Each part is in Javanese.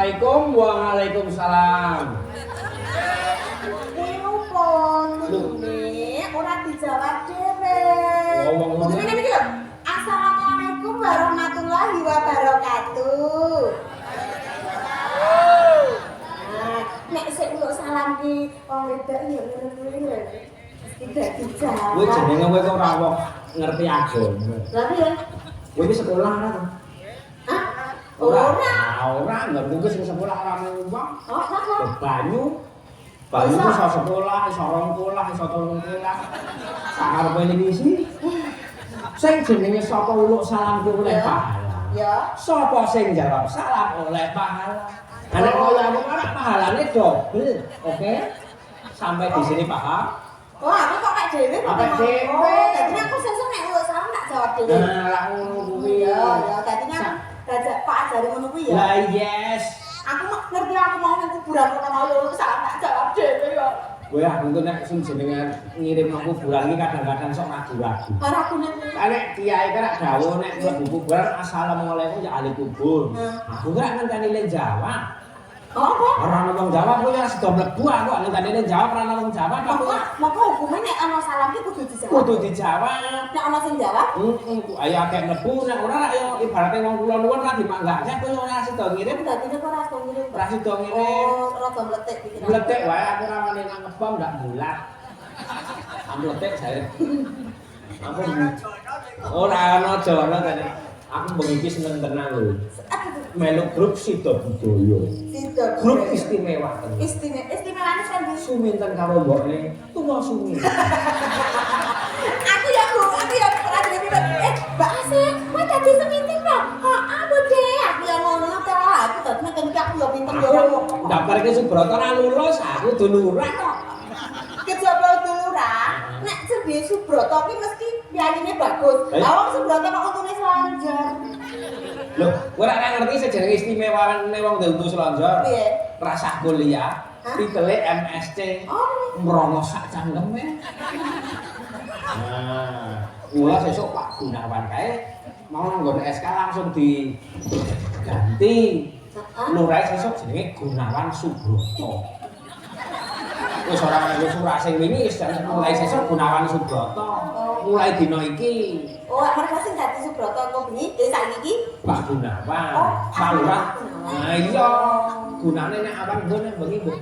Assalamualaikum. Waalaikumsalam. Telepon ini ora dijawab dhewe. Ngomong-ngomong. Jenenge iki lho. Assalamualaikum warahmatullahi wabarakatuh. Nek sik kok salam ki wong wedok ya ngene-ngene lho. Mesti dadi jawab. Kowe jenenge kowe kok ora kok ngerti agama. Lah piye? Kowe iki sekolah ora to? Hah? Ora enggak mungkin sing sekolah ora wong. Oh, apa? Banyu. Banyu iso sekolah, iso rong sekolah, iso telung sekolah. Sakarepe niki sih. Sing jenenge sapa uluk salam ku oleh pahala. Ya. Sapa sing jawab salam oleh pahala. Ana kaya aku ora pahalane dobel. Oke? Sampai di sini paham? Oh, aku kok kayak dhewe. Apa dhewe? Oh, dadi aku sesuk nek uluk salam tak jawab dhewe. Nah, lak ngono kuwi. Ya, dadi kan dajak Pak ajari ngono kuwi ya. Lah yes. Aku ngerti aku mau nang kuburan kok mau uluk salam tak jawab dhewe kok. Kowe aku tuh nek sing jenenge ngirim nang kuburan iki kadang-kadang sok ragu-ragu. Ora aku nek Nek kiai kan dawuh nek mlebu kuburan assalamualaikum ya ahli kubur. Aku ora ngenteni le jawab. apa? Ora ono wong jawab kowe ya sedo mlebu aku ngenteni le jawab ora ono wong jawab aku. Maka hukumnya nek ana salam ki kudu dijawab. Kudu dijawab. Nek ana sing jawab, Ayo akeh mlebu nek ora ya ibarate wong kula nuwun ra dimanggake kowe ora sedo ngirim. dadi nek ora iso ngirim. Ora sedo ngirim. Oh, rada mletek pikiran. Mletek wae aku ora wani nang ngebom ndak bulat. Mletek saya. Aku ora ana jono tadi. Aku bengi iki seneng tenan lho. Melu grup Sida Budaya. Sida. Grup istimewa. Istimewane kan di Suminten karo mbokne, tunggu sumi. Aku ya ora dhewe. Mbak Asih, kowe dadi seminting kok. Aku deh, aku ya ngono ta. Aku dadi nek aku ya pinter yo. Daftar ke Subroto ra lulus, aku dulurah kok. Kejaba dulurah, nek sedhe Subroto ki mesti yayine bagus. Lah wong Subroto kok untune selanjar. Lho, kowe ora ngerti sejenenge istimewane wong Deltu Selonjor. Piye? Rasah kuliah, titele MSc. Oh, Merongos sak cangkeme. Nah, mula sesuk Pak Gunawan kae mau nggone SK langsung diganti. Lurai sesuk jenenge Gunawan Subroto. Wis ora nganggo surat sing wingi wis mulai sesuk Gunawan Subroto. Mulai dina iki oh, mereka sing dadi Subroto kok bengi saiki iki Pak Gunawan. Pak Lurah. Nah iya, gunane nek awan ngene bengi mbok.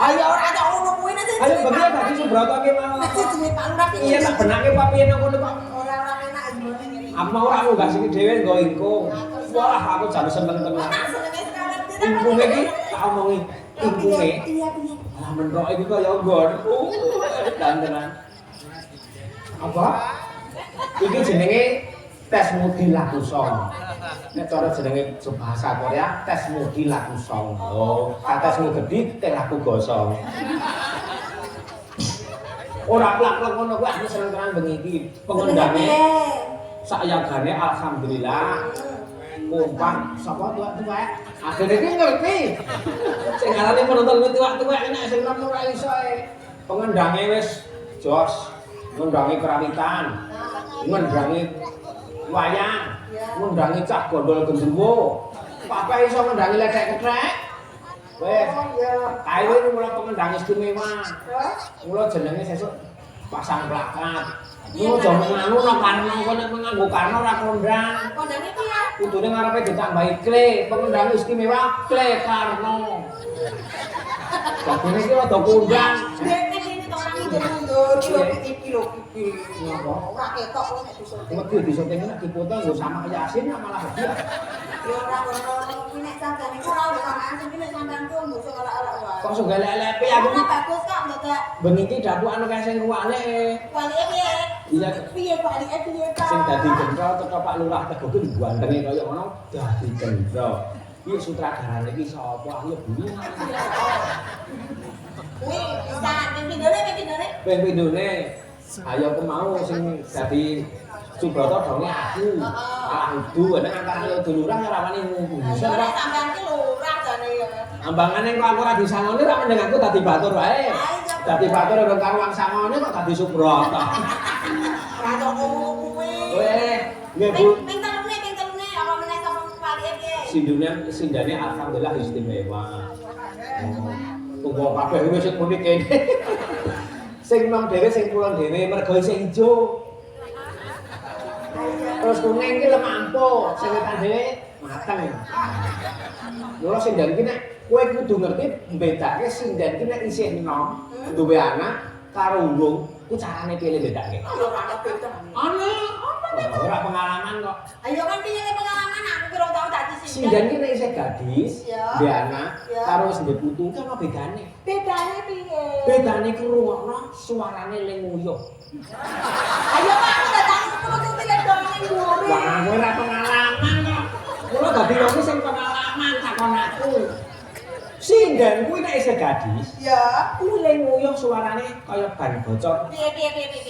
ayo ora ada ngono kuwi nek Ayo bengi dadi Subroto ki mau. nek jenenge Pak Lurah Iya tak benake Pak piye nang kono kok. ora enak jebone ngene. Aku mau ora munggah siki dhewe nggo ingkung. Wah, aku jan seneng tenan. Tak senenge sekali Ingkung iki tak omongi ingkunge. Iya, piye? Lah mentok iki kaya nggon. Dantenan. Apa? Iki jenenge tes mudi laku song. Nek cara jenenge bahasa Korea tes mudi laku song. Oh, tesmu gedhi teh laku gosong. Ora plak-plak ngono kuwi aku seneng tenan bengi iki. Pengendane sayagane alhamdulillah. Kompak sapa tuwek-tuwek. Akhire iki ngerti. Sing arane penonton tuwek-tuwek enak sing nom ora iso e. Pengendange wis jos. Ngundangi kerawitan, ngundangi wayang, ngundangi cah gondol gendruwo. Papa iso ngundangi ledek-ledek. Wes, kae iki mula pengendang istimewa. Mula jenenge sesuk pasang plakat. Mula aja nganu nang Karno kok nek nganggo Karno ora kondang. Kondange piye? Kudune ngarepe ditambahi kle, pengendang istimewa kle Karno. Dadine iki rada kondang. Mundur, kilo pipi. Ngapa? Ora ketok kok nek disunting. Wedi disunting nek dipoto nggo sama Yasin malah hadiah. Ya ora ngono, iki nek sampeyan iku ora usah sama asing, iki nek sampeyan ku mbok sing elek-elek wae. Kok sugih lelepe aku Aku bagus kok ndak bengi iki dapukan kaya sing ruwale. walike piye? Iya, Piye walike piye ta? sing dadi gendro teko Pak Lurah Teguh ki gantenge kaya ngono dadi gendro. Iki sutradarane iki sapa? Ayo buri. Kuwi bisa pindhone. Ping pindhone. Ayo aku mau sing dadi Subroto donge aku. Ah udu nek antara yo dulurah ora wani ngomong. Ora sampeyan ki lurah jane ya. Ambangane kok aku ora disangoni ora mending aku dadi batur wae. Dadi batur ora karo wong sangone kok dadi Subroto. Ora ngono kuwi. Weh, nggih Bu. Ping telune apa meneh sapa walike piye? Sindane alhamdulillah istimewa. Tunggu kabeh wis muni kene. Sing nom dhewe sing kulon dhewe mergo sing ijo. Terus kuning iki lemah ampuh, sing wetan dhewe mateng. Lho sindan iki nek kowe kudu ngerti mbedake sindan iki nek isih enom, duwe anak karo urung, ku carane piye mbedake. Ayo ora beda. Ana. Ora pengalaman kok. Ayo kan piye pengalaman aku kira tau dadi sindan. Sindan iki nek isih gadis, duwe anak karo sing putu ki ana bedane. Bedane piye? Bedane krungokno suarane ling nguyuh. Ayo Pak, aku datang kudu pilih dong ning mburi. Wah, kowe ora pengalaman kok. Kula dadi wong sing pengalaman takon aku. Sindan kuwi nek isih gadis, Ya. kuwi ling nguyuh suarane kaya ban bocor. Piye.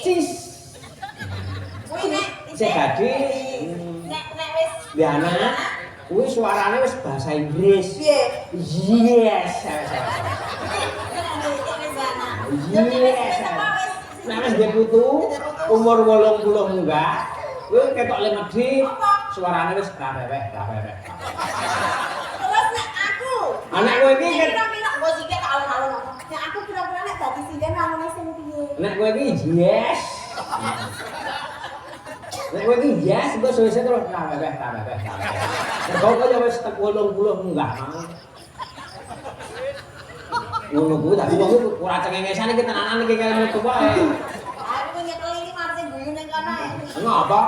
Cis. Kuwi nek Isih gadis. nek wis Di anak kuwi suarane wis bahasa Inggris. piye? Yes. Yes. Nek wis duwe putu, umur 80 munggah, kuwi ketok le medhit, suarane wis rapewek. Terus nek aku. Anak kowe iki kan kira-kira mbok sik tak alon-alon. Nek aku kira-kira nek dadi sindan ramune sing piye? nek kowe iki yes. Nek kowe iki yes, engko suwe-suwe terus rapewek. Kok kaya wis 80 munggah. Ngono kuwi dadi wong ora cengengesan iki tenanan iki kaya metu wae. Aku nyekel iki marang guyu ning kono ae. Ngapa?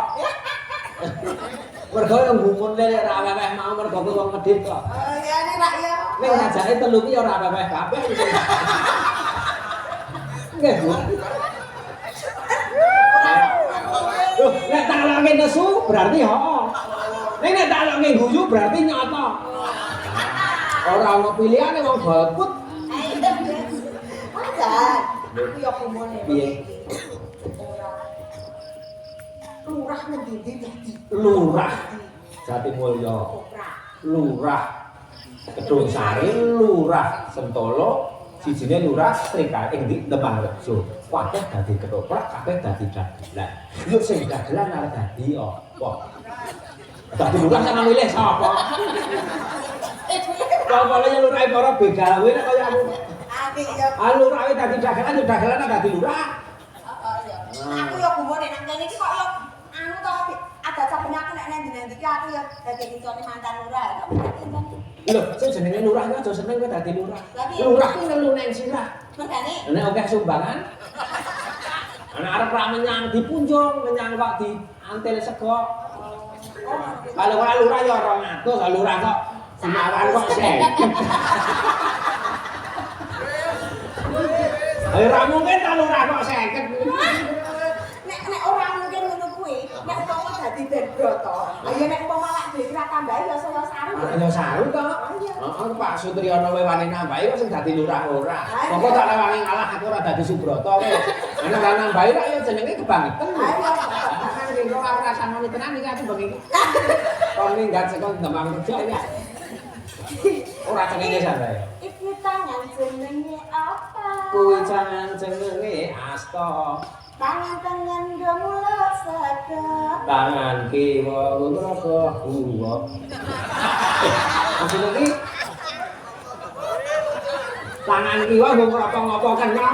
Mergo yang gumun le ra aweh mau mergo kuwi wong medhit kok. Oh ya nek rak ya. Ning ngajake telu ki ora aweh kabeh. Nggih, Bu. Loh, nek tak loke nesu berarti hooh. Ning nek tak loke guyu berarti nyata. Ora ono pilihane wong golput. Ajar. Aku yo kumone. Piye? Lurah ngendi dadi? Lurah Jatimulya. Lurah Kedung Sari, Lurah Sentolo, sijine Lurah Srikaya ing ndi Demang Rejo. Kabeh dadi ketoprak, kabeh dadi dagelan. Yo sing dagelan arep dadi apa? Dadi lurah sama milih sapa? Kalau yang lurah para begawe nek kaya aku. Apik yo. Lurah dadi dagelan, yo dagelan dadi lurah. Aku yo kumone nang kene iki kok yo anu to ada capene aku nek nang-ndi iki aku yo dadi dicone mantan lurah. Lho, sing jenenge lurah ki aja seneng kowe dadi lurah. Lurah ki ngelu nang sirah. Mergane Nek akeh sumbangan. Ana arep ra menyang dipunjung, menyang kok di antil sego. Kalau ora lurah ya 200, kalau lurah kok sinaran kok 50. Ayo ra mungkin ta lurah kok 50. nek ora mungkin ngono kuwi, nek umpama dadi Dendroto, ayo nek umpama lak dhewe ora tambahi ya saya saru. Ya saru to. Heeh, Pak Sutriyono wani nambahi kok sing dadi lurah ora. Kok tak lewangi ngalah aku ora dadi Subroto wis. Ana ora nambahi kok ya jenenge kebangetan. Kan kira ora rasane tenan iki aku bengi. Kon minggat sekon Demang Rejo iki. Ora cengenge sampe. Iki tangan jenenge apa? Kuwi jangan jenenge Asta. Tangan-tangan gemuluk saka. Tangan kiwa nutraka huwa. Maksud iki tangan kiwa nggo ngopo-ngopo kena.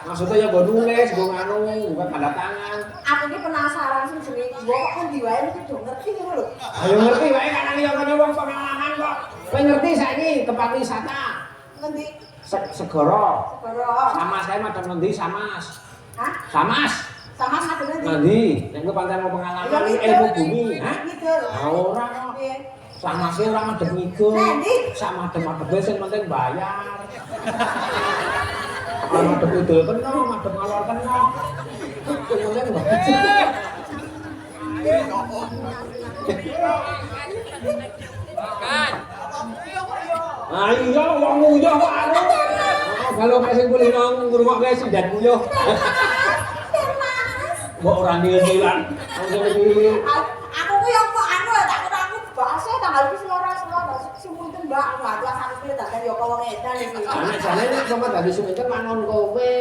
Maksudnya ya nggo nulis, nggo nganu, nggo tanda tangan. Aku iki penasaran sing jenenge kiwa kok endi wae iki do ngerti ngono lho. Ayo ngerti wae kan ya kene wong pengalaman kok. Kowe ngerti saiki tempat wisata Ngendi? Segara. Segara. Samas kae madhep ngendi Samas? Hah? Samas. Sama madene ndi? Ngendi? Nek kowe pancen mau pengalaman ilmu bumi, ha? Ngidul. Ora kok. Piye? Samase ora madhep ngidul. Ngendi? Sak madhep-madhep sing penting bayar. Ora madhep ngidul kena, madhep ngalor kena. Sing penting bayar. Ah iya wong nguyuh kok aku. Kalau nek sing kulino ngrungokke sindan nguyuh. Mbok ora nil-nilan. Aku ku yo kok anu tak kira aku bahasa tanggal iki selora-selora sumunten Mbak kelas aku ki dadan yo kok wong edan iki. Ana jane nek sampe dadi suminten mangon kowe.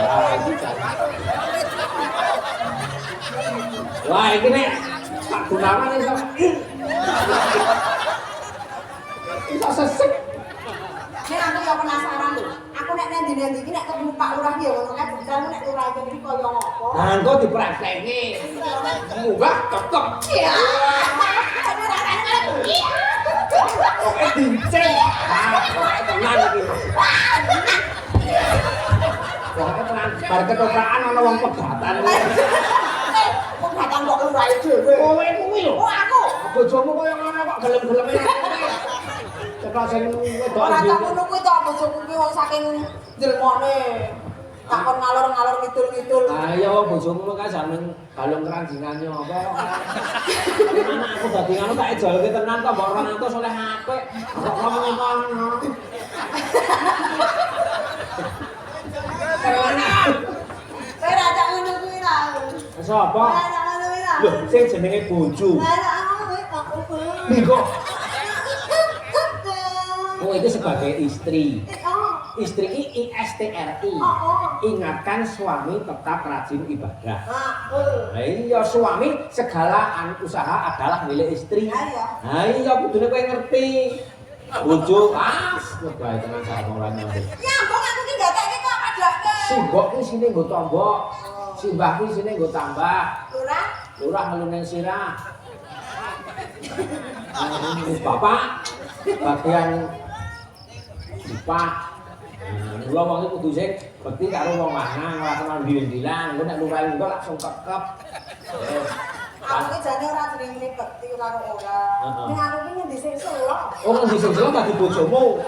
Ah, iki jane. Wah, iki nek tak gunakan iso. Iso sesek. Nek aku yo penasaran lho. Aku nek ndi-ndi iki nek ketemu Pak Lurah ki yo ngono kae jeneng nek lurah iki koyo ngopo. Nah, engko dipraktekke. Munggah cocok. Iya. Oke dinceng. Ah, tenan iki. Pokoke tenan bar ketoprakan ana wong pegatan. Pegatan kok lurah dhewe. Kowe kuwi lho. Oh aku. Bojomu koyo ngono kok gelem-geleme. Cetok sing wedok. Ora tak ngono kuwi to bojoku kuwi wong saking jelmone. Takon ngalor-ngalor ngidul-ngidul. Ayo bojomu kan jamin balung keranjingannya apa. Anak aku dadi ngono tak ejolke tenan kok mbok 200 oleh apik. Kok ngomong ngono. Kowe ra tak ngono kuwi ra. Sapa? Ora tak ngono kuwi ra. Lho, sing jenenge bojo. Niku. Oh, itu sebagai istri. Istri ISTRI. Ingatkan suami tetap rajin ibadah. Nah, iya suami segala usaha adalah milik istri. Nah, iya kudune kowe ngerti. Bojo bae tenan samoran ngene. Ya, mbok aku ki gatekke kok padake. Simbok ki sine nggo tombok. Simbah ki sine nggo tambah. Lurah. Lurah ngelunen sirah. Bapak bagian Pak. Mula wong iki kudu sing bekti karo wong lanang, ora kenal ndil-ndilan. Engko nek lurah engko langsung kekep. Aku ki jane ora jenenge bekti karo ora. Ning aku ki ngendi sing selok. Oh, ngendi sing selok dadi bojomu.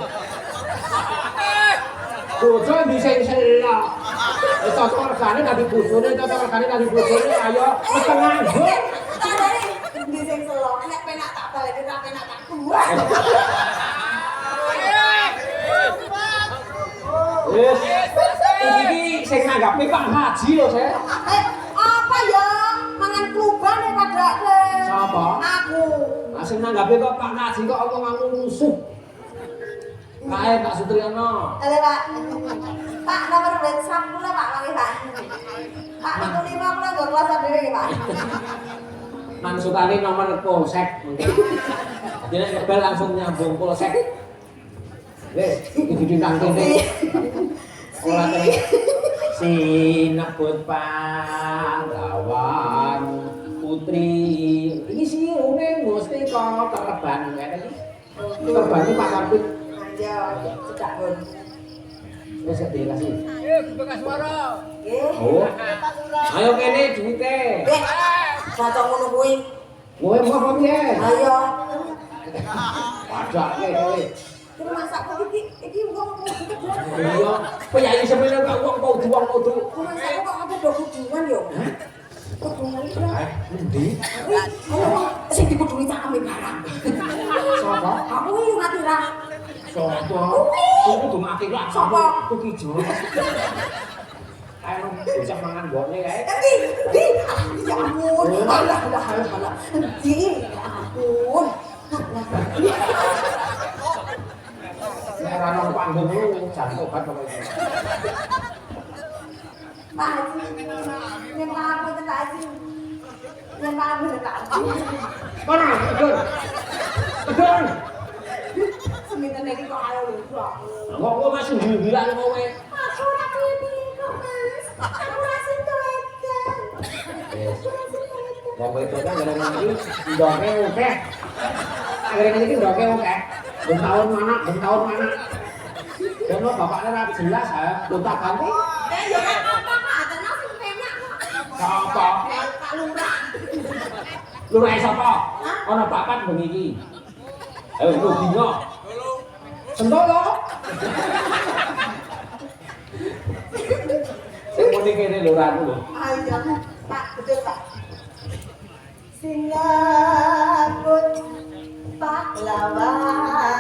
Bojo ngendi sing selok. Cocok regane dadi bojone, cocok regane dadi bojone. Ayo tenang, Bu. Tandane ngendi sing selok. Nek penak tak baleni, ora penak tak buang. Wis. Iki sing nanggapi Pak Haji lho, Sek. Apa ya? Mangan kluban nek padake. Sapa? Aku. Lah sing nanggapi kok Pak Haji kok omong musuh. Kae Pak Sutriyono. Halo, Pak. Pak, nomor WhatsApp kula Pak Wangi, Pak. Pak, niku 5 kula nggo kelas dhewe iki, Pak. Maksudane nomor polsek mungkin. Jadi kebel langsung nyambung polsek. Wes, iki ditang kene. Ora terus. Sinebut Pandawan Putri. Iki sih une mesti kok terban ngene iki. Terbane Pak Karpit. Ya, cedak pun. Wes dikasih. Bekas suara. Nggih. Oh. Ayo kene duwite. Nggih. Cocok ngono kuwi. Kowe mau piye? Ayo. Padake kowe. Terus masak kok iki wong Iya, penyanyi semene kok wong kudu wong kudu. masak kok ada do kudungan yo. Kudungan iki. Endi? Ayo, sing dikudungi cakeme barang. Sapa? Aku iki mati ra. Sapa? Kudu mati lah. Sapa? Kudu ijo. Ayo bocah mangan gone kae. Di. Ya ampun. Alah. Di. Ya ampun. Nek ora nang panggung lu jan obat kok iki. Pak Haji. Yen aku ten Pak Haji. Yen aku ten Pak Haji. Mana? Edon. Seminten iki kok ayo lho. Kok kok masih bilang kowe? Aku ora piye kok, Mas. Aku ora sentuh edan. Wes. Wong wedok kan gara iki ndoke akeh. Akhirnya iki ndoke akeh. Ben tahun mana? Dene bapaknya ora jelas ha, lu tak ganti. Ya ora apa-apa, Pak. Tenan sing penak kok. Sapa? Pak Lurah. Lurah sapa? Ana bapak bengi iki. Ayo lu dino. Sentolo. Sing muni kene lurah ku lho. Ayo, Pak, betul, Pak. Singapura pahlawan